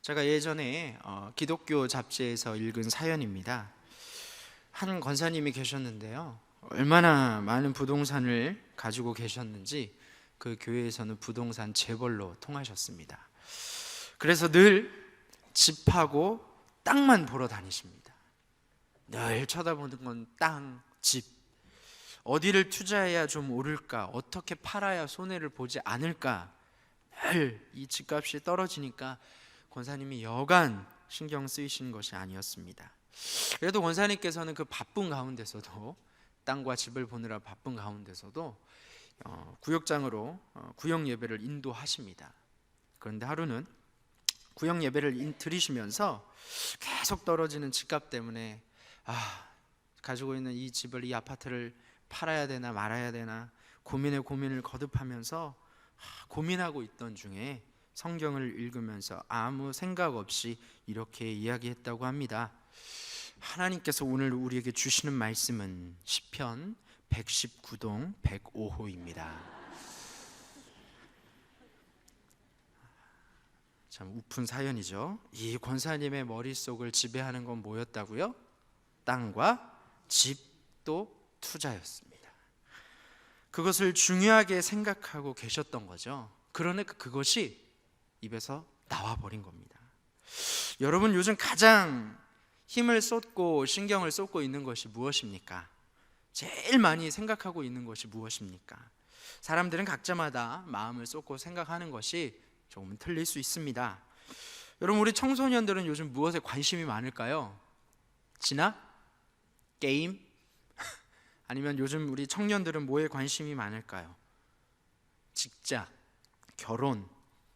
제가 예전에 기독교 잡지에서 읽은 사연입니다. 한 권사님이 계셨는데요, 얼마나 많은 부동산을 가지고 계셨는지 그 교회에서는 부동산 재벌로 통하셨습니다. 그래서 늘 집하고 땅만 보러 다니십니다. 늘 쳐다보는 건 땅, 집. 어디를 투자해야 좀 오를까, 어떻게 팔아야 손해를 보지 않을까. 늘 이 집값이 떨어지니까 권사님이 여간 신경 쓰이시는 것이 아니었습니다. 그래도 권사님께서는 그 바쁜 가운데서도, 땅과 집을 보느라 바쁜 가운데서도 구역장으로 구역 예배를 인도하십니다. 그런데 하루는 구역 예배를 드리시면서 계속 떨어지는 집값 때문에 가지고 있는 이 집을, 이 아파트를 팔아야 되나 말아야 되나 고민에 고민을 거듭하면서 고민하고 있던 중에 성경을 읽으면서 아무 생각 없이 이렇게 이야기했다고 합니다. 하나님께서 오늘 우리에게 주시는 말씀은 시편 119동 105호입니다. 참 우픈 사연이죠. 이 권사님의 머릿속을 지배하는 건 뭐였다고요? 땅과 집도 투자였습니다. 그것을 중요하게 생각하고 계셨던 거죠. 그러니까 그것이 입에서 나와버린 겁니다. 여러분, 요즘 가장 힘을 쏟고 신경을 쏟고 있는 것이 무엇입니까? 제일 많이 생각하고 있는 것이 무엇입니까? 사람들은 각자마다 마음을 쏟고 생각하는 것이 조금은 틀릴 수 있습니다. 여러분, 우리 청소년들은 요즘 무엇에 관심이 많을까요? 진학? 게임? 아니면 요즘 우리 청년들은 뭐에 관심이 많을까요? 직장, 결혼,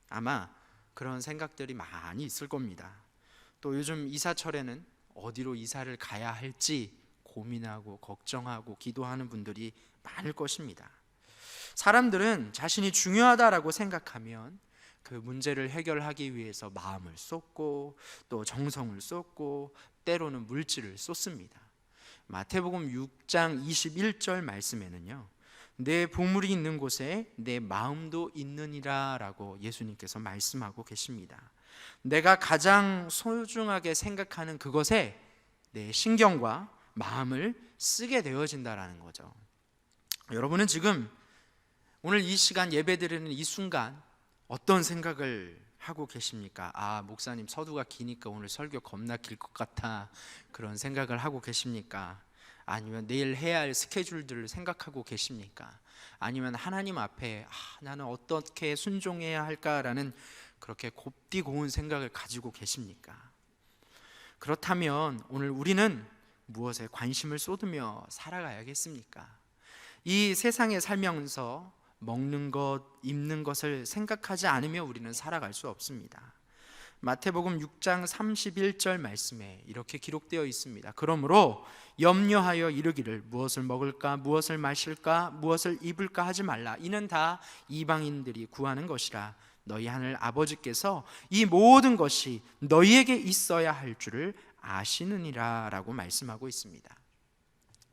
아마 그런 생각들이 많이 있을 겁니다. 또 요즘 이사철에는 어디로 이사를 가야 할지 고민하고 걱정하고 기도하는 분들이 많을 것입니다. 사람들은 자신이 중요하다라고 생각하면 그 문제를 해결하기 위해서 마음을 쏟고 또 정성을 쏟고 때로는 물질을 쏟습니다. 마태복음 6장 21절 말씀에는요, 내 보물이 있는 곳에 내 마음도 있느니라 라고 예수님께서 말씀하고 계십니다. 내가 가장 소중하게 생각하는 그것에 내 신경과 마음을 쓰게 되어진다라는 거죠. 여러분은 지금 오늘 이 시간 예배드리는 이 순간 어떤 생각을 하고 계십니까? 목사님 서두가 기니까 오늘 설교 겁나 길 것 같아, 그런 생각을 하고 계십니까? 아니면 내일 해야 할 스케줄들을 생각하고 계십니까? 아니면 하나님 앞에 나는 어떻게 순종해야 할까라는 그렇게 곱디 고운 생각을 가지고 계십니까? 그렇다면 오늘 우리는 무엇에 관심을 쏟으며 살아가야겠습니까? 이 세상에 살면서 먹는 것, 입는 것을 생각하지 않으며 우리는 살아갈 수 없습니다. 마태복음 6장 31절 말씀에 이렇게 기록되어 있습니다. 그러므로 염려하여 이르기를 무엇을 먹을까, 무엇을 마실까, 무엇을 입을까 하지 말라. 이는 다 이방인들이 구하는 것이라. 너희 하늘 아버지께서 이 모든 것이 너희에게 있어야 할 줄을 아시느니라 라고 말씀하고 있습니다.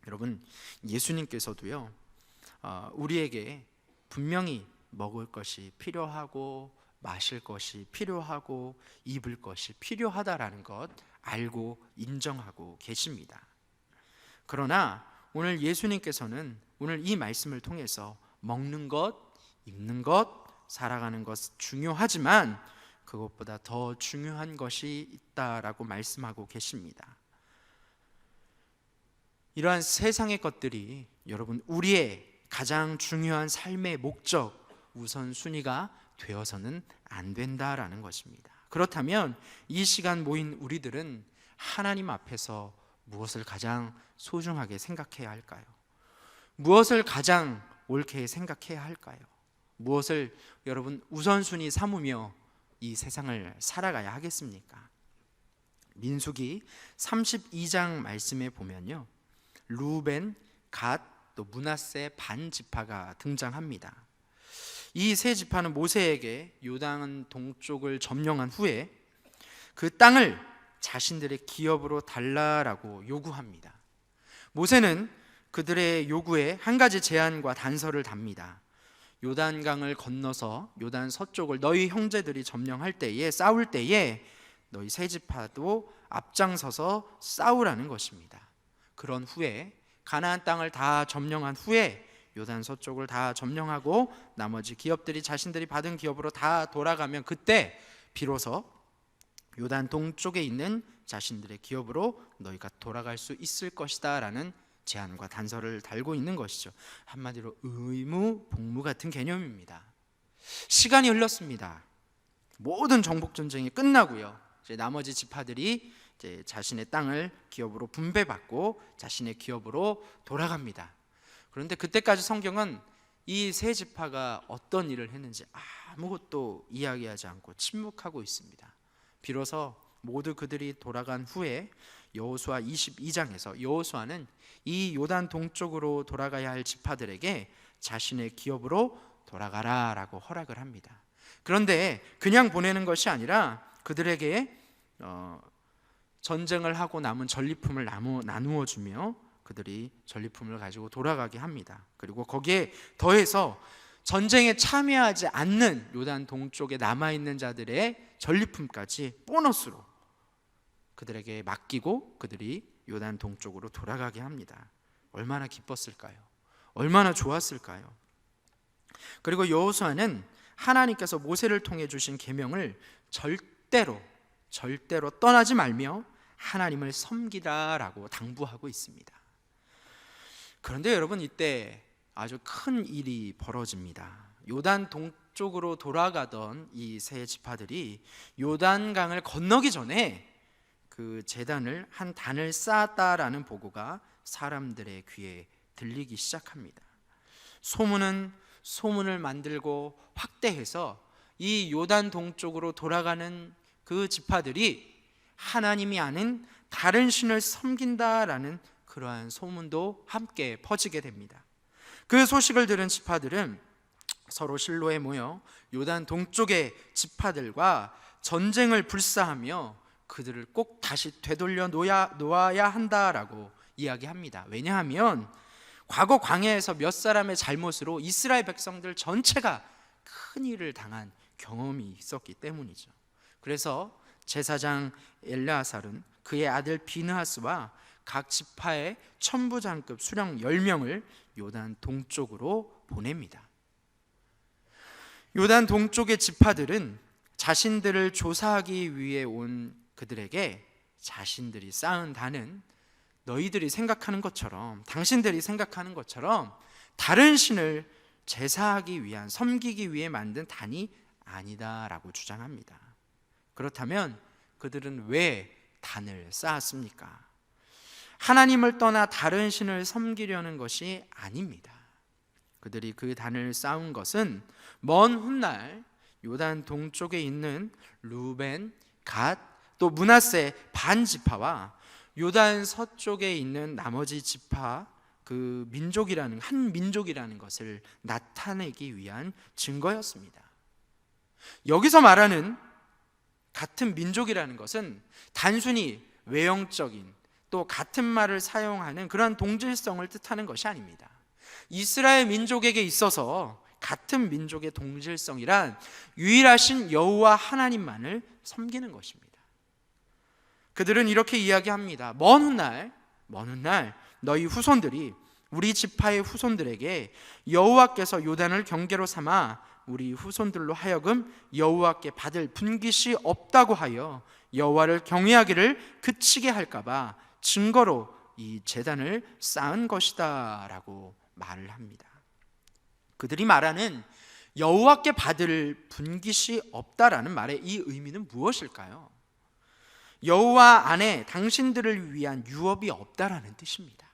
여러분, 예수님께서도요, 우리에게 분명히 먹을 것이 필요하고 마실 것이 필요하고 입을 것이 필요하다라는 것 알고 인정하고 계십니다. 그러나 오늘 예수님께서는 오늘 이 말씀을 통해서 먹는 것, 입는 것, 살아가는 것 중요하지만 그것보다 더 중요한 것이 있다라고 말씀하고 계십니다. 이러한 세상의 것들이 여러분 우리의 가장 중요한 삶의 목적, 우선순위가 되어서는 안 된다라는 것입니다. 그렇다면 이 시간 모인 우리들은 하나님 앞에서 무엇을 가장 소중하게 생각해야 할까요? 무엇을 가장 옳게 생각해야 할까요? 무엇을 여러분 우선순위 삼으며 이 세상을 살아가야 하겠습니까? 민수기 32장 말씀에 보면요, 루벤, 갓, 또 므낫세 반 지파가 등장합니다. 이 세 지파는 모세에게 요단 동쪽을 점령한 후에 그 땅을 자신들의 기업으로 달라라고 요구합니다. 모세는 그들의 요구에 한 가지 제안과 단서를 답니다. 요단강을 건너서 요단 서쪽을 너희 형제들이 점령할 때에, 싸울 때에 너희 세 지파도 앞장서서 싸우라는 것입니다. 그런 후에 가나안 땅을 다 점령한 후에 요단 서쪽을 다 점령하고 나머지 기업들이 자신들이 받은 기업으로 다 돌아가면 그때 비로소 요단 동쪽에 있는 자신들의 기업으로 너희가 돌아갈 수 있을 것이다 라는 제안과 단서를 달고 있는 것이죠. 한마디로 의무, 복무 같은 개념입니다. 시간이 흘렀습니다. 모든 정복 전쟁이 끝나고요. 이제 나머지 지파들이 이제 자신의 땅을 기업으로 분배받고 자신의 기업으로 돌아갑니다. 그런데 그때까지 성경은 이 세 지파가 어떤 일을 했는지 아무것도 이야기하지 않고 침묵하고 있습니다. 비로소 모두 그들이 돌아간 후에 여호수아 22장에서 여호수아는 이 요단 동쪽으로 돌아가야 할 지파들에게 자신의 기업으로 돌아가라 라고 허락을 합니다. 그런데 그냥 보내는 것이 아니라 그들에게 전쟁을 하고 남은 전리품을 나누어 주며 그들이 전리품을 가지고 돌아가게 합니다. 그리고 거기에 더해서 전쟁에 참여하지 않는 요단 동쪽에 남아있는 자들의 전리품까지 보너스로 그들에게 맡기고 그들이 요단 동쪽으로 돌아가게 합니다. 얼마나 기뻤을까요? 얼마나 좋았을까요? 그리고 여호수아는 하나님께서 모세를 통해 주신 계명을 절대로 떠나지 말며 하나님을 섬기라라고 당부하고 있습니다. 그런데 여러분, 이때 아주 큰 일이 벌어집니다. 요단 동쪽으로 돌아가던 이 세 지파들이 요단강을 건너기 전에 그 제단을 한 단을 쌓았다라는 보고가 사람들의 귀에 들리기 시작합니다. 소문을 만들고 확대해서 이 요단 동쪽으로 돌아가는 그 지파들이 하나님이 아닌 다른 신을 섬긴다라는 그러한 소문도 함께 퍼지게 됩니다. 그 소식을 들은 지파들은 서로 실로에 모여 요단 동쪽의 지파들과 전쟁을 불사하며 그들을 꼭 다시 되돌려 놓아야 한다라고 이야기합니다. 왜냐하면 과거 광야에서 몇 사람의 잘못으로 이스라엘 백성들 전체가 큰 일을 당한 경험이 있었기 때문이죠. 그래서 제사장 엘르아살은 그의 아들 비느하스와 각 지파의 천부장급 수령 10명을 요단 동쪽으로 보냅니다. 요단 동쪽의 지파들은 자신들을 조사하기 위해 온 그들에게 자신들이 쌓은 단은 너희들이 생각하는 것처럼, 당신들이 생각하는 것처럼 다른 신을 제사하기 위한, 섬기기 위해 만든 단이 아니다라고 주장합니다. 그렇다면 그들은 왜 단을 쌓았습니까? 하나님을 떠나 다른 신을 섬기려는 것이 아닙니다. 그들이 그 단을 쌓은 것은 먼 훗날 요단 동쪽에 있는 루벤, 갓, 또 므낫세 반 지파와 요단 서쪽에 있는 나머지 지파, 그 민족이라는 한 민족이라는 것을 나타내기 위한 증거였습니다. 여기서 말하는 같은 민족이라는 것은 단순히 외형적인 또 같은 말을 사용하는 그런 동질성을 뜻하는 것이 아닙니다. 이스라엘 민족에게 있어서 같은 민족의 동질성이란 유일하신 여호와 하나님만을 섬기는 것입니다. 그들은 이렇게 이야기합니다. 먼 훗날 너희 후손들이 우리 지파의 후손들에게 여호와께서 요단을 경계로 삼아 우리 후손들로 하여금 여호와께 받을 분깃이 없다고 하여 여호와를 경외하기를 그치게 할까봐 증거로 이 제단을 쌓은 것이다 라고 말을 합니다. 그들이 말하는 여호와께 받을 분깃이 없다라는 말의 이 의미는 무엇일까요? 여호와 안에 당신들을 위한 유업이 없다라는 뜻입니다.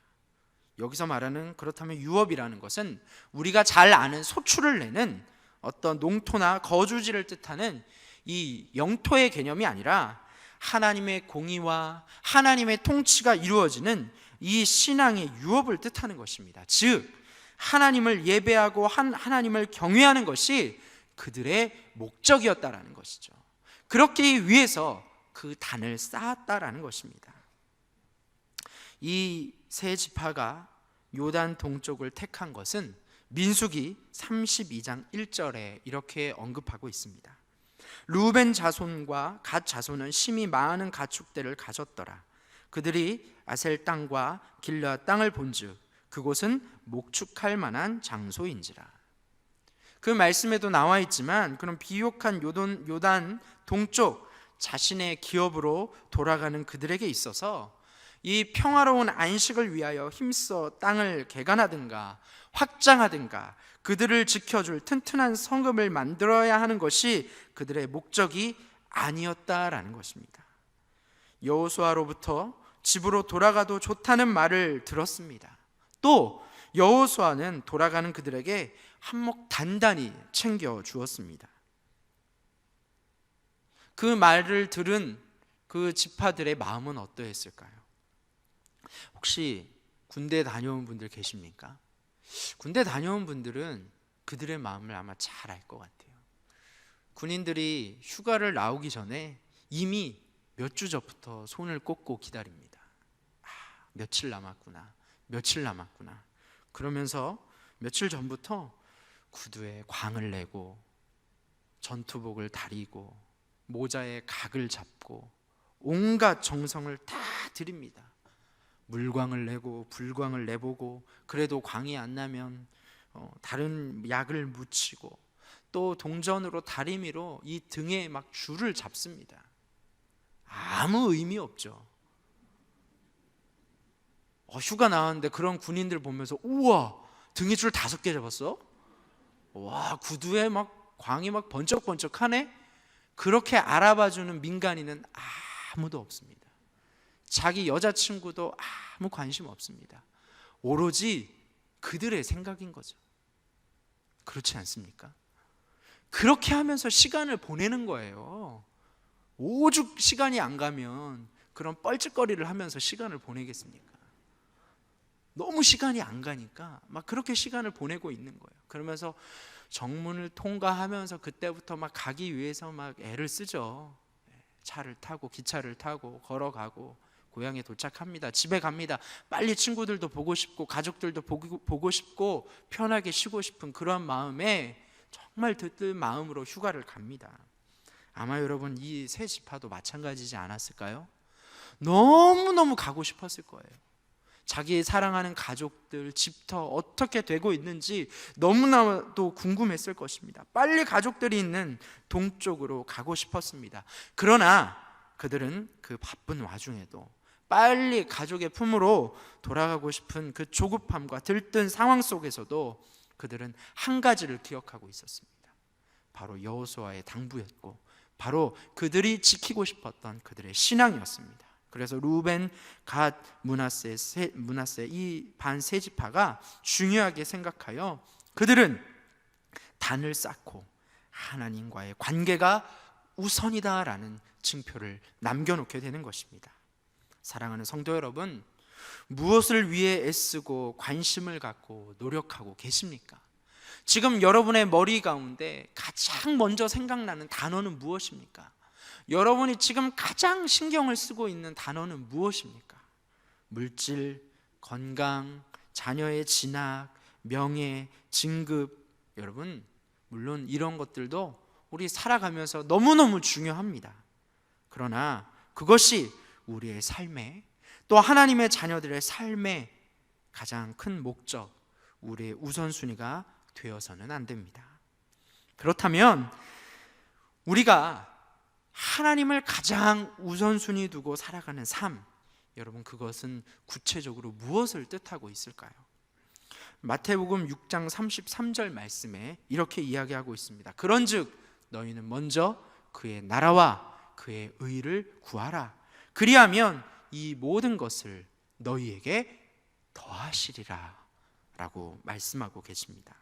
여기서 말하는, 그렇다면 유업이라는 것은 우리가 잘 아는 소출을 내는 어떤 농토나 거주지를 뜻하는 이 영토의 개념이 아니라 하나님의 공의와 하나님의 통치가 이루어지는 이 신앙의 유업을 뜻하는 것입니다. 즉 하나님을 예배하고 하나님을 경외하는 것이 그들의 목적이었다라는 것이죠. 그렇기 위해서 그 단을 쌓았다라는 것입니다. 이 세 지파가 요단 동쪽을 택한 것은 민수기 32장 1절에 이렇게 언급하고 있습니다. 루벤 자손과 갓 자손은 심히 많은 가축대를 가졌더라. 그들이 아셀 땅과 길르앗 땅을 본즉 그곳은 목축할 만한 장소인지라. 그 말씀에도 나와 있지만 그런 비옥한 요단 동쪽 자신의 기업으로 돌아가는 그들에게 있어서 이 평화로운 안식을 위하여 힘써 땅을 개간하든가 확장하든가 그들을 지켜줄 튼튼한 성읍을 만들어야 하는 것이 그들의 목적이 아니었다라는 것입니다. 여호수아로부터 집으로 돌아가도 좋다는 말을 들었습니다. 또 여호수아는 돌아가는 그들에게 한몫 단단히 챙겨 주었습니다. 그 말을 들은 그 지파들의 마음은 어떠했을까요? 혹시 군대 다녀온 분들 계십니까? 군대 다녀온 분들은 그들의 마음을 아마 잘 알 것 같아요. 군인들이 휴가를 나오기 전에 이미 몇 주 전부터 손을 꽂고 기다립니다. 며칠 남았구나, 며칠 남았구나. 그러면서 며칠 전부터 구두에 광을 내고 전투복을 다리고 모자에 각을 잡고 온갖 정성을 다 들입니다. 물광을 내고 불광을 내보고 그래도 광이 안 나면 다른 약을 묻히고 또 동전으로 다리미로 이 등에 막 줄을 잡습니다. 아무 의미 없죠. 휴가 나왔는데 그런 군인들 보면서 우와, 등에 줄 5개 잡았어? 와, 구두에 막 광이 막 번쩍번쩍하네? 그렇게 알아봐주는 민간인은 아무도 없습니다. 자기 여자친구도 아무 관심 없습니다. 오로지 그들의 생각인 거죠. 그렇지 않습니까? 그렇게 하면서 시간을 보내는 거예요. 오죽 시간이 안 가면 그런 뻘짓거리를 하면서 시간을 보내겠습니까? 너무 시간이 안 가니까 막 그렇게 시간을 보내고 있는 거예요. 그러면서 정문을 통과하면서 그때부터 막 가기 위해서 막 애를 쓰죠. 차를 타고 기차를 타고 걸어가고 고향에 도착합니다. 집에 갑니다. 빨리 친구들도 보고 싶고 가족들도 보고 싶고 편하게 쉬고 싶은 그런 마음에 정말 들뜬 마음으로 휴가를 갑니다. 아마 여러분 이 세 지파도 마찬가지지 않았을까요? 너무너무 가고 싶었을 거예요. 자기 사랑하는 가족들, 집터 어떻게 되고 있는지 너무나도 궁금했을 것입니다. 빨리 가족들이 있는 동쪽으로 가고 싶었습니다. 그러나 그들은 그 바쁜 와중에도 빨리 가족의 품으로 돌아가고 싶은 그 조급함과 들뜬 상황 속에서도 그들은 한 가지를 기억하고 있었습니다. 바로 여호수아의 당부였고 바로 그들이 지키고 싶었던 그들의 신앙이었습니다. 그래서 루벤, 갓, 므낫세 이 반 세 지파가 중요하게 생각하여 그들은 단을 쌓고 하나님과의 관계가 우선이다라는 징표를 남겨놓게 되는 것입니다. 사랑하는 성도 여러분, 무엇을 위해 애쓰고 관심을 갖고 노력하고 계십니까? 지금 여러분의 머리 가운데 가장 먼저 생각나는 단어는 무엇입니까? 여러분이 지금 가장 신경을 쓰고 있는 단어는 무엇입니까? 물질, 건강, 자녀의 진학, 명예, 진급. 여러분, 물론 이런 것들도 우리 살아가면서 너무너무 중요합니다. 그러나 그것이 우리의 삶에 또 하나님의 자녀들의 삶의 가장 큰 목적, 우리의 우선순위가 되어서는 안 됩니다. 그렇다면 우리가 하나님을 가장 우선순위 두고 살아가는 삶, 여러분 그것은 구체적으로 무엇을 뜻하고 있을까요? 마태복음 6장 33절 말씀에 이렇게 이야기하고 있습니다. 그런즉 너희는 먼저 그의 나라와 그의 의를 구하라. 그리하면 이 모든 것을 너희에게 더하시리라 라고 말씀하고 계십니다.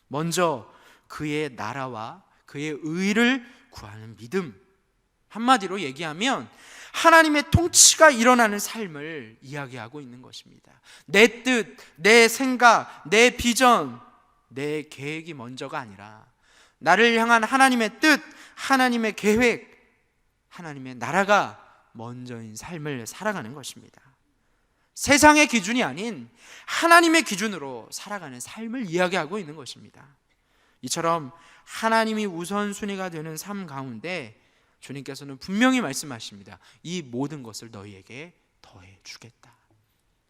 먼저 그의 나라와 그의 의를 구하는 믿음, 한마디로 얘기하면 하나님의 통치가 일어나는 삶을 이야기하고 있는 것입니다. 내 뜻, 내 생각, 내 비전, 내 계획이 먼저가 아니라 나를 향한 하나님의 뜻, 하나님의 계획, 하나님의 나라가 먼저인 삶을 살아가는 것입니다. 세상의 기준이 아닌 하나님의 기준으로 살아가는 삶을 이야기하고 있는 것입니다. 이처럼 하나님이 우선순위가 되는 삶 가운데 주님께서는 분명히 말씀하십니다. 이 모든 것을 너희에게 더해 주겠다.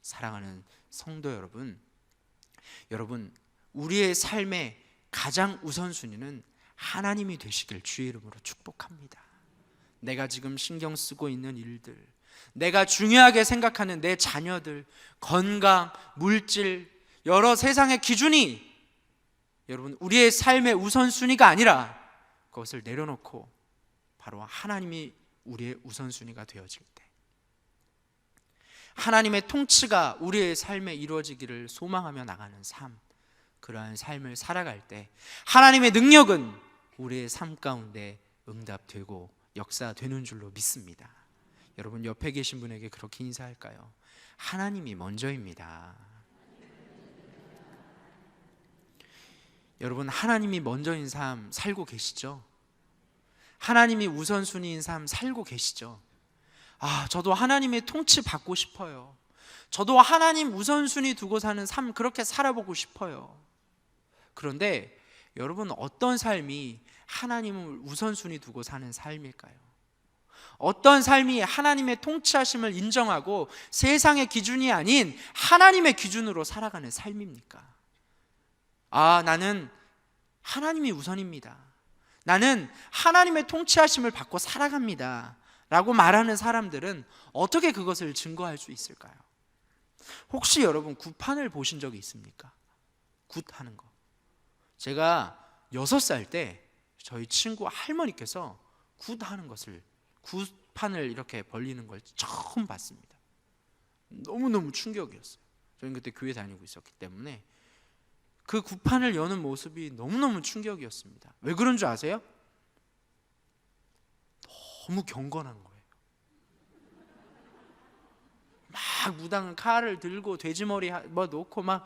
사랑하는 성도 여러분, 우리의 삶의 가장 우선순위는 하나님이 되시길 주의 이름으로 축복합니다. 내가 지금 신경 쓰고 있는 일들, 내가 중요하게 생각하는 내 자녀들, 건강, 물질, 여러 세상의 기준이 여러분 우리의 삶의 우선순위가 아니라 그것을 내려놓고 바로 하나님이 우리의 우선순위가 되어질 때, 하나님의 통치가 우리의 삶에 이루어지기를 소망하며 나가는 삶, 그러한 삶을 살아갈 때 하나님의 능력은 우리의 삶 가운데 응답되고 역사되는 줄로 믿습니다. 여러분 옆에 계신 분에게 그렇게 인사할까요? 하나님이 먼저입니다. 여러분 하나님이 먼저인 삶 살고 계시죠? 하나님이 우선순위인 삶 살고 계시죠? 저도 하나님의 통치 받고 싶어요. 저도 하나님 우선순위 두고 사는 삶 그렇게 살아보고 싶어요. 그런데 여러분 어떤 삶이 하나님을 우선순위 두고 사는 삶일까요? 어떤 삶이 하나님의 통치하심을 인정하고 세상의 기준이 아닌 하나님의 기준으로 살아가는 삶입니까? 나는 하나님이 우선입니다. 나는 하나님의 통치하심을 받고 살아갑니다 라고 말하는 사람들은 어떻게 그것을 증거할 수 있을까요? 혹시 여러분 굿판을 보신 적이 있습니까? 굿하는 거. 제가 6살 때 저희 친구 할머니께서 굿하는 것을, 굿판을 이렇게 벌리는 걸 처음 봤습니다. 너무너무 충격이었어요. 저는 그때 교회 다니고 있었기 때문에 그 굿판을 여는 모습이 너무너무 충격이었습니다. 왜 그런 줄 아세요? 너무 경건한 거예요. 막 무당 칼을 들고 돼지머리 놓고 막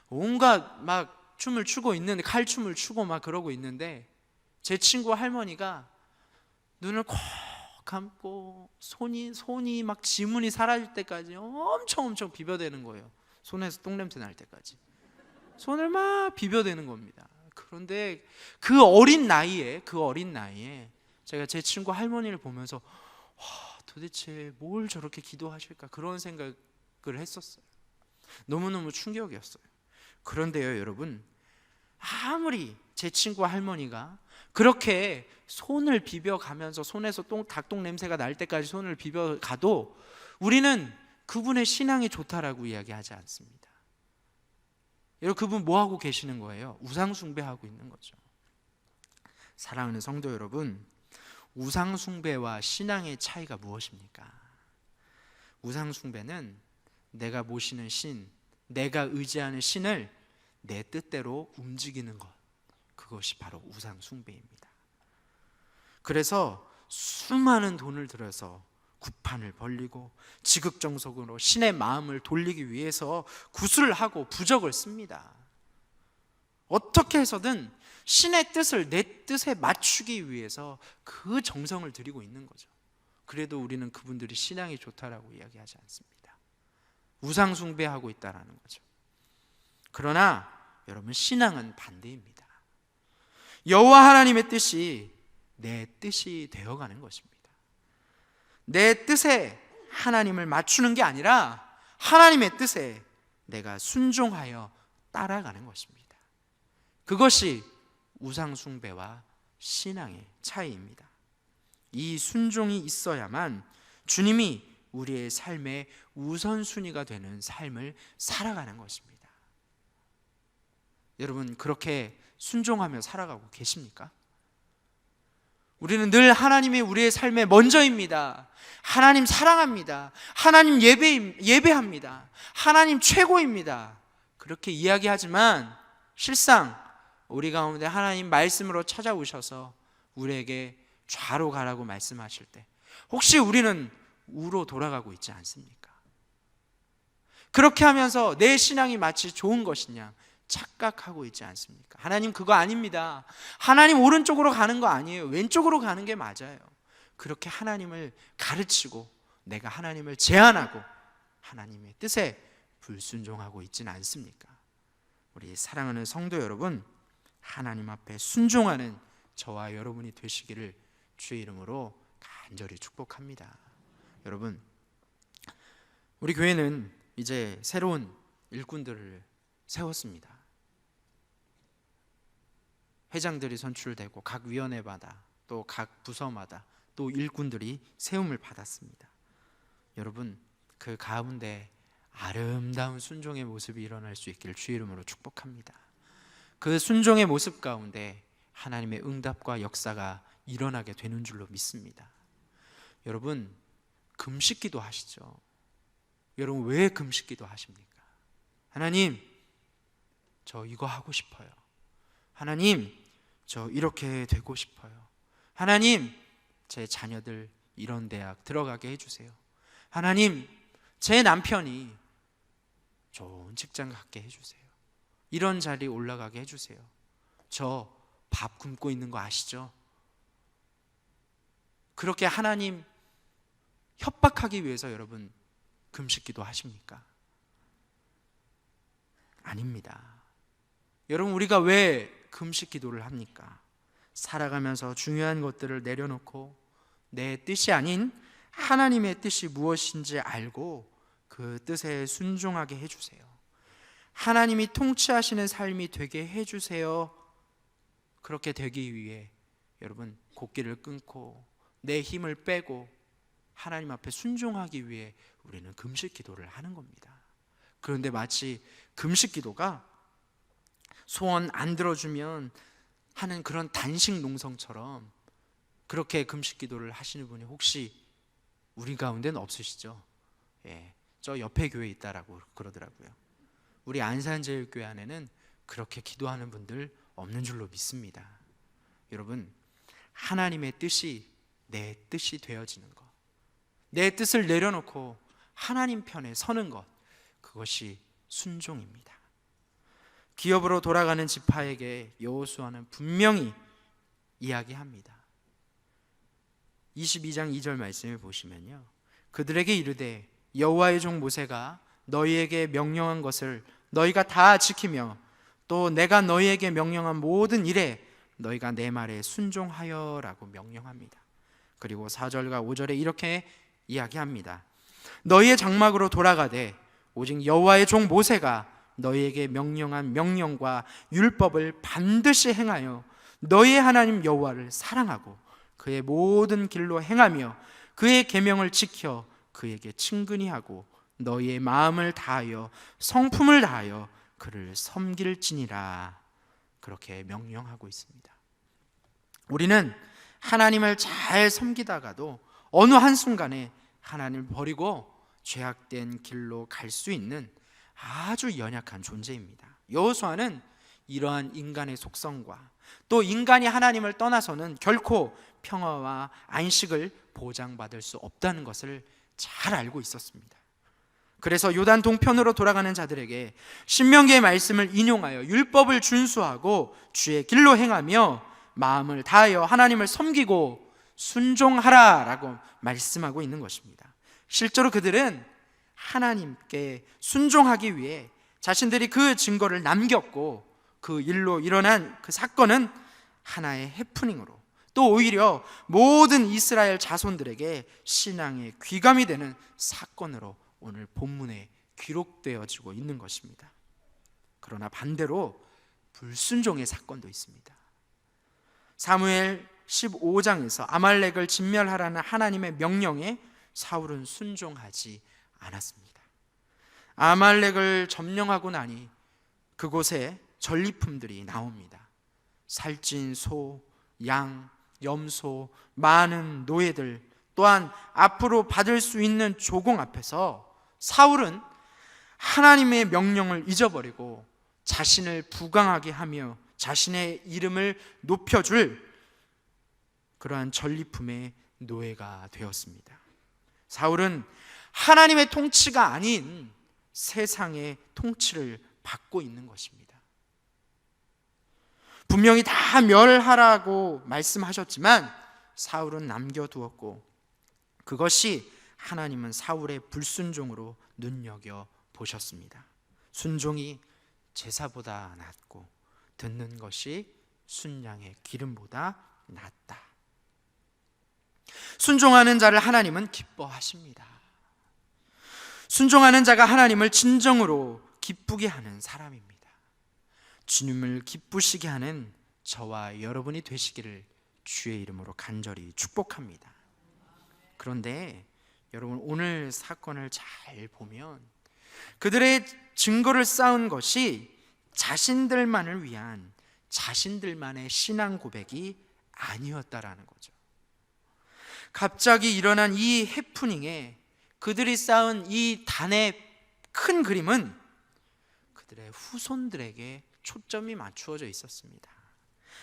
온갖 막 춤을 추고 있는데, 칼춤을 추고 막 그러고 있는데 제 친구 할머니가 눈을 콕 감고 손이 막 지문이 사라질 때까지 엄청 비벼대는 거예요. 손에서 똥냄새 날 때까지 손을 막 비벼대는 겁니다. 그런데 그 어린 나이에 제가 제 친구 할머니를 보면서 도대체 뭘 저렇게 기도하실까 그런 생각을 했었어요. 너무너무 충격이었어요. 그런데요 여러분, 아무리 제 친구 할머니가 그렇게 손을 비벼가면서 손에서 닭똥 냄새가 날 때까지 손을 비벼가도 우리는 그분의 신앙이 좋다라고 이야기하지 않습니다. 여러분 그분 뭐 하고 계시는 거예요? 우상 숭배하고 있는 거죠. 사랑하는 성도 여러분, 우상 숭배와 신앙의 차이가 무엇입니까? 우상 숭배는 내가 모시는 신, 내가 의지하는 신을 내 뜻대로 움직이는 것, 그것이 바로 우상 숭배입니다. 그래서 수많은 돈을 들여서 굿판을 벌리고 지극정성으로 신의 마음을 돌리기 위해서 굿을 하고 부적을 씁니다. 어떻게 해서든 신의 뜻을 내 뜻에 맞추기 위해서 그 정성을 들이고 있는 거죠. 그래도 우리는 그분들이 신앙이 좋다라고 이야기하지 않습니다. 우상 숭배하고 있다라는 거죠. 그러나 여러분 신앙은 반대입니다. 여호와 하나님의 뜻이 내 뜻이 되어가는 것입니다. 내 뜻에 하나님을 맞추는 게 아니라 하나님의 뜻에 내가 순종하여 따라가는 것입니다. 그것이 우상 숭배와 신앙의 차이입니다. 이 순종이 있어야만 주님이 우리의 삶의 우선순위가 되는 삶을 살아가는 것입니다. 여러분 그렇게 순종하며 살아가고 계십니까? 우리는 늘 하나님이 우리의 삶의 먼저입니다. 하나님 사랑합니다. 하나님 예배합니다. 하나님 최고입니다. 그렇게 이야기하지만 실상 우리 가운데 하나님 말씀으로 찾아오셔서 우리에게 좌로 가라고 말씀하실 때 혹시 우리는 우로 돌아가고 있지 않습니까? 그렇게 하면서 내 신앙이 마치 좋은 것이냐 착각하고 있지 않습니까? 하나님 그거 아닙니다. 하나님 오른쪽으로 가는 거 아니에요. 왼쪽으로 가는 게 맞아요. 그렇게 하나님을 가르치고 내가 하나님을 제한하고 하나님의 뜻에 불순종하고 있지는 않습니까? 우리 사랑하는 성도 여러분, 하나님 앞에 순종하는 저와 여러분이 되시기를 주의 이름으로 간절히 축복합니다. 여러분, 우리 교회는 이제 새로운 일꾼들을 세웠습니다. 회장들이 선출되고 각 위원회마다 또 각 부서마다 또 일꾼들이 세움을 받았습니다. 여러분, 그 가운데 아름다운 순종의 모습이 일어날 수 있기를 주의 이름으로 축복합니다. 그 순종의 모습 가운데 하나님의 응답과 역사가 일어나게 되는 줄로 믿습니다. 여러분, 금식기도 하시죠? 여러분, 왜 금식기도 하십니까? 하나님, 저 이거 하고 싶어요. 하나님, 저 이렇게 되고 싶어요. 하나님, 제 자녀들 이런 대학 들어가게 해주세요. 하나님, 제 남편이 좋은 직장 갖게 해주세요. 이런 자리에 올라가게 해주세요. 저 밥 굶고 있는 거 아시죠? 그렇게 하나님 협박하기 위해서 여러분 금식기도 하십니까? 아닙니다. 여러분, 우리가 왜 금식기도를 합니까? 살아가면서 중요한 것들을 내려놓고 내 뜻이 아닌 하나님의 뜻이 무엇인지 알고 그 뜻에 순종하게 해주세요. 하나님이 통치하시는 삶이 되게 해주세요. 그렇게 되기 위해 여러분 곡기를 끊고 내 힘을 빼고 하나님 앞에 순종하기 위해 우리는 금식 기도를 하는 겁니다. 그런데 마치 금식 기도가 소원 안 들어주면 하는 그런 단식 농성처럼 그렇게 금식 기도를 하시는 분이 혹시 우리 가운데는 없으시죠? 예, 저 옆에 교회에 있다라고 그러더라고요. 우리 안산제일교회 안에는 그렇게 기도하는 분들 없는 줄로 믿습니다. 여러분, 하나님의 뜻이 내 뜻이 되어지는 것, 내 뜻을 내려놓고 하나님 편에 서는 것, 그것이 순종입니다. 기업으로 돌아가는 지파에게 여호수아는 분명히 이야기합니다. 22장 2절 말씀을 보시면요, 그들에게 이르되 여호와의 종 모세가 너희에게 명령한 것을 너희가 다 지키며 또 내가 너희에게 명령한 모든 일에 너희가 내 말에 순종하여라고 명령합니다. 그리고 4절과 5절에 이렇게 이야기합니다. 너희의 장막으로 돌아가되 오직 여호와의 종 모세가 너희에게 명령한 명령과 율법을 반드시 행하여 너희의 하나님 여호와를 사랑하고 그의 모든 길로 행하며 그의 계명을 지켜 그에게 친근히 하고 너희의 마음을 다하여 성품을 다하여 그를 섬길지니라. 그렇게 명령하고 있습니다. 우리는 하나님을 잘 섬기다가도 어느 한순간에 하나님을 버리고 죄악된 길로 갈 수 있는 아주 연약한 존재입니다. 여호수아는 이러한 인간의 속성과 또 인간이 하나님을 떠나서는 결코 평화와 안식을 보장받을 수 없다는 것을 잘 알고 있었습니다. 그래서 요단 동편으로 돌아가는 자들에게 신명기의 말씀을 인용하여 율법을 준수하고 주의 길로 행하며 마음을 다하여 하나님을 섬기고 순종하라라고 말씀하고 있는 것입니다. 실제로 그들은 하나님께 순종하기 위해 자신들이 그 증거를 남겼고 그 일로 일어난 그 사건은 하나의 해프닝으로 또 오히려 모든 이스라엘 자손들에게 신앙의 귀감이 되는 사건으로 오늘 본문에 기록되어지고 있는 것입니다. 그러나 반대로 불순종의 사건도 있습니다. 사무엘 15장에서 아말렉을 진멸하라는 하나님의 명령에 사울은 순종하지 않았습니다. 아말렉을 점령하고 나니 그곳에 전리품들이 나옵니다. 살찐 소, 양, 염소, 많은 노예들, 또한 앞으로 받을 수 있는 조공 앞에서 사울은 하나님의 명령을 잊어버리고 자신을 부강하게 하며 자신의 이름을 높여줄 그러한 전리품의 노예가 되었습니다. 사울은 하나님의 통치가 아닌 세상의 통치를 받고 있는 것입니다. 분명히 다 멸하라고 말씀하셨지만 사울은 남겨두었고 그것이 하나님은 사울의 불순종으로 눈여겨보셨습니다. 순종이 제사보다 낫고 듣는 것이 순양의 기름보다 낫다. 순종하는 자를 하나님은 기뻐하십니다. 순종하는 자가 하나님을 진정으로 기쁘게 하는 사람입니다. 주님을 기쁘시게 하는 저와 여러분이 되시기를 주의 이름으로 간절히 축복합니다. 그런데 여러분, 오늘 사건을 잘 보면 그들의 증거를 쌓은 것이 자신들만을 위한 자신들만의 신앙 고백이 아니었다라는 거죠. 갑자기 일어난 이 해프닝에 그들이 쌓은 이 단의 큰 그림은 그들의 후손들에게 초점이 맞추어져 있었습니다.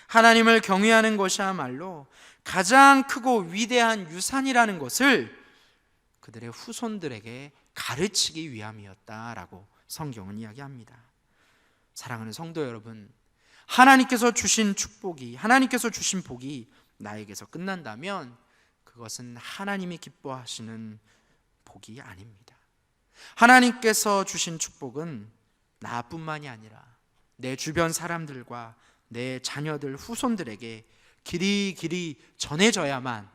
하나님을 경외하는 것이야말로 가장 크고 위대한 유산이라는 것을 그들의 후손들에게 가르치기 위함이었다라고 성경은 이야기합니다. 사랑하는 성도 여러분, 하나님께서 주신 축복이, 하나님께서 주신 복이 나에게서 끝난다면 그것은 하나님이 기뻐하시는 복이 아닙니다. 하나님께서 주신 축복은 나뿐만이 아니라 내 주변 사람들과 내 자녀들, 후손들에게 길이 전해져야만,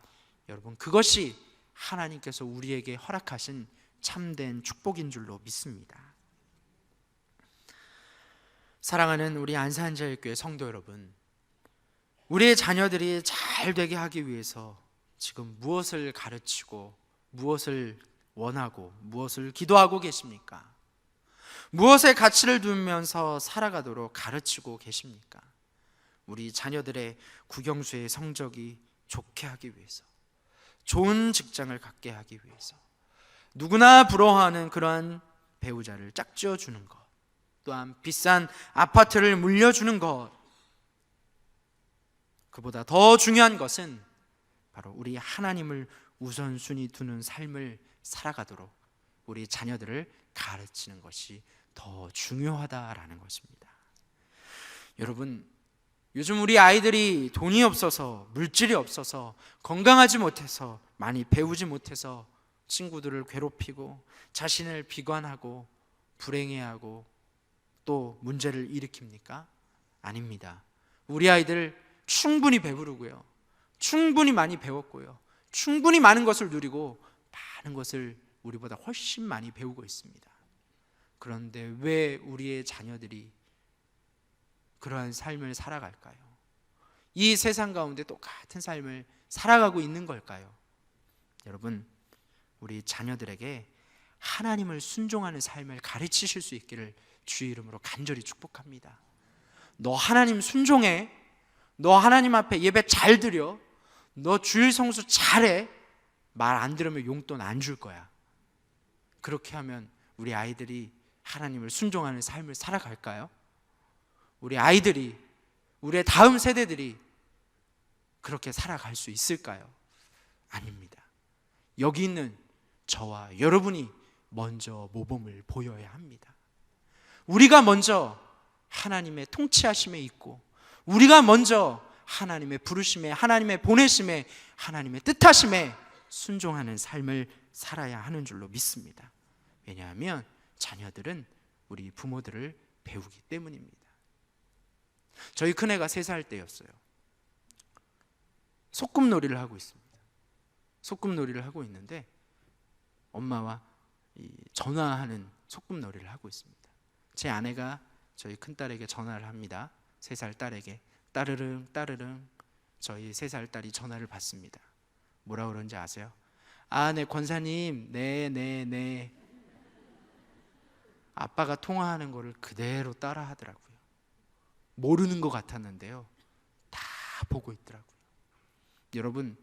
여러분, 그것이 하나님께서 우리에게 허락하신 참된 축복인 줄로 믿습니다. 사랑하는 우리 안산제일교회 성도 여러분, 우리의 자녀들이 잘 되게 하기 위해서 지금 무엇을 가르치고 무엇을 원하고 무엇을 기도하고 계십니까? 무엇에 가치를 두면서 살아가도록 가르치고 계십니까? 우리 자녀들의 국영수의 성적이 좋게 하기 위해서, 좋은 직장을 갖게 하기 위해서, 누구나 부러워하는 그러한 배우자를 짝지어 주는 것, 또한 비싼 아파트를 물려주는 것, 그보다 더 중요한 것은 바로 우리 하나님을 우선순위 두는 삶을 살아가도록 우리 자녀들을 가르치는 것이 더 중요하다라는 것입니다. 여러분, 요즘 우리 아이들이 돈이 없어서, 물질이 없어서, 건강하지 못해서, 많이 배우지 못해서 친구들을 괴롭히고 자신을 비관하고 불행해하고 또 문제를 일으킵니까? 아닙니다. 우리 아이들 충분히 배부르고요, 충분히 많이 배웠고요, 충분히 많은 것을 누리고 많은 것을 우리보다 훨씬 많이 배우고 있습니다. 그런데 왜 우리의 자녀들이 그러한 삶을 살아갈까요? 이 세상 가운데 똑같은 삶을 살아가고 있는 걸까요? 여러분, 우리 자녀들에게 하나님을 순종하는 삶을 가르치실 수 있기를 주의 이름으로 간절히 축복합니다. 너 하나님 순종해, 너 하나님 앞에 예배 잘 드려, 너 주일 성수 잘해, 말 안 들으면 용돈 안 줄 거야. 그렇게 하면 우리 아이들이 하나님을 순종하는 삶을 살아갈까요? 우리 아이들이, 우리의 다음 세대들이 그렇게 살아갈 수 있을까요? 아닙니다. 여기 있는 저와 여러분이 먼저 모범을 보여야 합니다. 우리가 먼저 하나님의 통치하심에 있고, 우리가 먼저 하나님의 부르심에, 하나님의 보내심에, 하나님의 뜻하심에 순종하는 삶을 살아야 하는 줄로 믿습니다. 왜냐하면 자녀들은 우리 부모들을 배우기 때문입니다. 저희 큰애가 3살 때였어요. 소꿉놀이를 하고 있습니다. 소꿉놀이를 하고 있는데 엄마와 전화하는 소꿉놀이를 하고 있습니다. 제 아내가 저희 큰딸에게 전화를 합니다. 3살 딸에게 따르릉 따르릉. 저희 3살 딸이 전화를 받습니다. 뭐라 그러는지 아세요? 아, 네 권사님, 네. 아빠가 통화하는 거를 그대로 따라 하더라고요. 모르는 것 같았는데요, 다 보고 있더라고요. 여러분,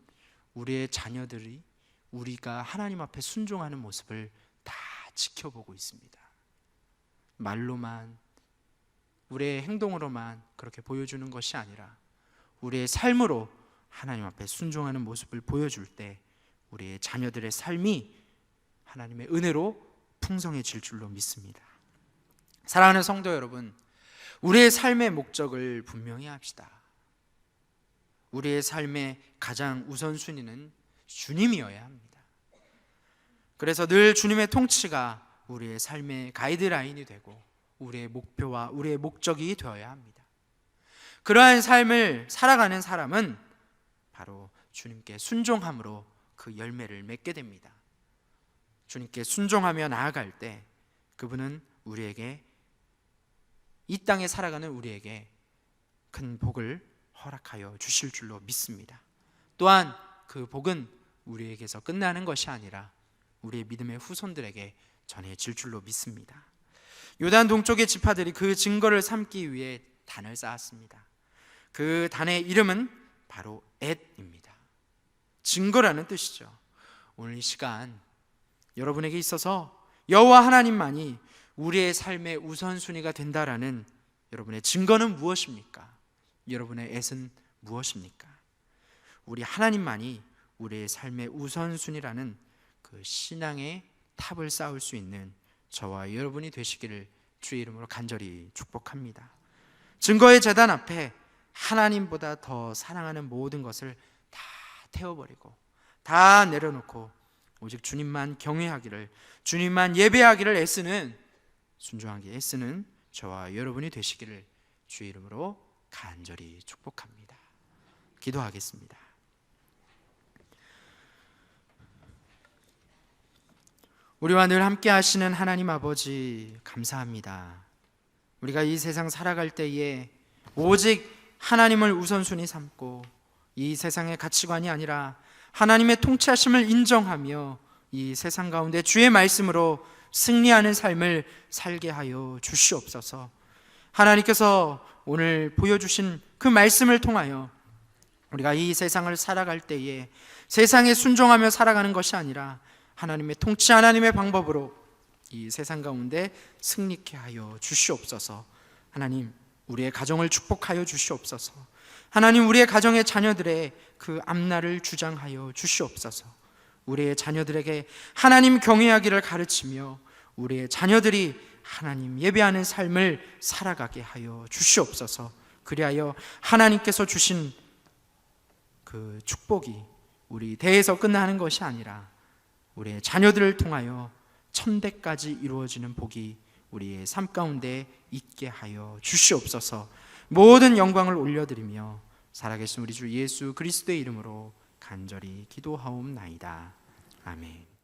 우리의 자녀들이 우리가 하나님 앞에 순종하는 모습을 다 지켜보고 있습니다. 말로만, 우리의 행동으로만 그렇게 보여주는 것이 아니라 우리의 삶으로 하나님 앞에 순종하는 모습을 보여줄 때 우리의 자녀들의 삶이 하나님의 은혜로 풍성해질 줄로 믿습니다. 사랑하는 성도 여러분, 우리의 삶의 목적을 분명히 합시다. 우리의 삶의 가장 우선순위는 주님이어야 합니다. 그래서 늘 주님의 통치가 우리의 삶의 가이드라인이 되고 우리의 목표와 우리의 목적이 되어야 합니다. 그러한 삶을 살아가는 사람은 바로 주님께 순종함으로 그 열매를 맺게 됩니다. 주님께 순종하며 나아갈 때 그분은 우리에게, 이 땅에 살아가는 우리에게 큰 복을 허락하여 주실 줄로 믿습니다. 또한 그 복은 우리에게서 끝나는 것이 아니라 우리의 믿음의 후손들에게 전해질 줄로 믿습니다. 요단 동쪽의 지파들이 그 증거를 삼기 위해 단을 쌓았습니다. 그 단의 이름은 바로 엣입니다. 증거라는 뜻이죠. 오늘 이 시간 여러분에게 있어서 여호와 하나님만이 우리의 삶의 우선순위가 된다라는 여러분의 증거는 무엇입니까? 여러분의 엣은 무엇입니까? 우리 하나님만이 우리의 삶의 우선순위라는 그 신앙의 탑을 쌓을 수 있는 저와 여러분이 되시기를 주의 이름으로 간절히 축복합니다. 증거의 제단 앞에 하나님보다 더 사랑하는 모든 것을 다 태워버리고 다 내려놓고 오직 주님만 경외하기를, 주님만 예배하기를 애쓰는, 순종하기에 애쓰는 저와 여러분이 되시기를 주의 이름으로 간절히 축복합니다. 기도하겠습니다. 우리와 늘 함께 하시는 하나님 아버지, 감사합니다. 우리가 이 세상 살아갈 때에 오직 하나님을 우선순위 삼고 이 세상의 가치관이 아니라 하나님의 통치하심을 인정하며 이 세상 가운데 주의 말씀으로 승리하는 삶을 살게 하여 주시옵소서. 하나님께서 오늘 보여주신 그 말씀을 통하여 우리가 이 세상을 살아갈 때에 세상에 순종하며 살아가는 것이 아니라 하나님의 통치, 하나님의 방법으로 이 세상 가운데 승리케 하여 주시옵소서. 하나님, 우리의 가정을 축복하여 주시옵소서. 하나님, 우리의 가정의 자녀들의 그 앞날을 주장하여 주시옵소서. 우리의 자녀들에게 하나님 경외하기를 가르치며 우리의 자녀들이 하나님 예배하는 삶을 살아가게 하여 주시옵소서. 그리하여 하나님께서 주신 그 축복이 우리 대에서 끝나는 것이 아니라 우리의 자녀들을 통하여 천대까지 이루어지는 복이 우리의 삶 가운데 있게 하여 주시옵소서. 모든 영광을 올려드리며 살아계신 우리 주 예수 그리스도의 이름으로 간절히 기도하옵나이다. 아멘.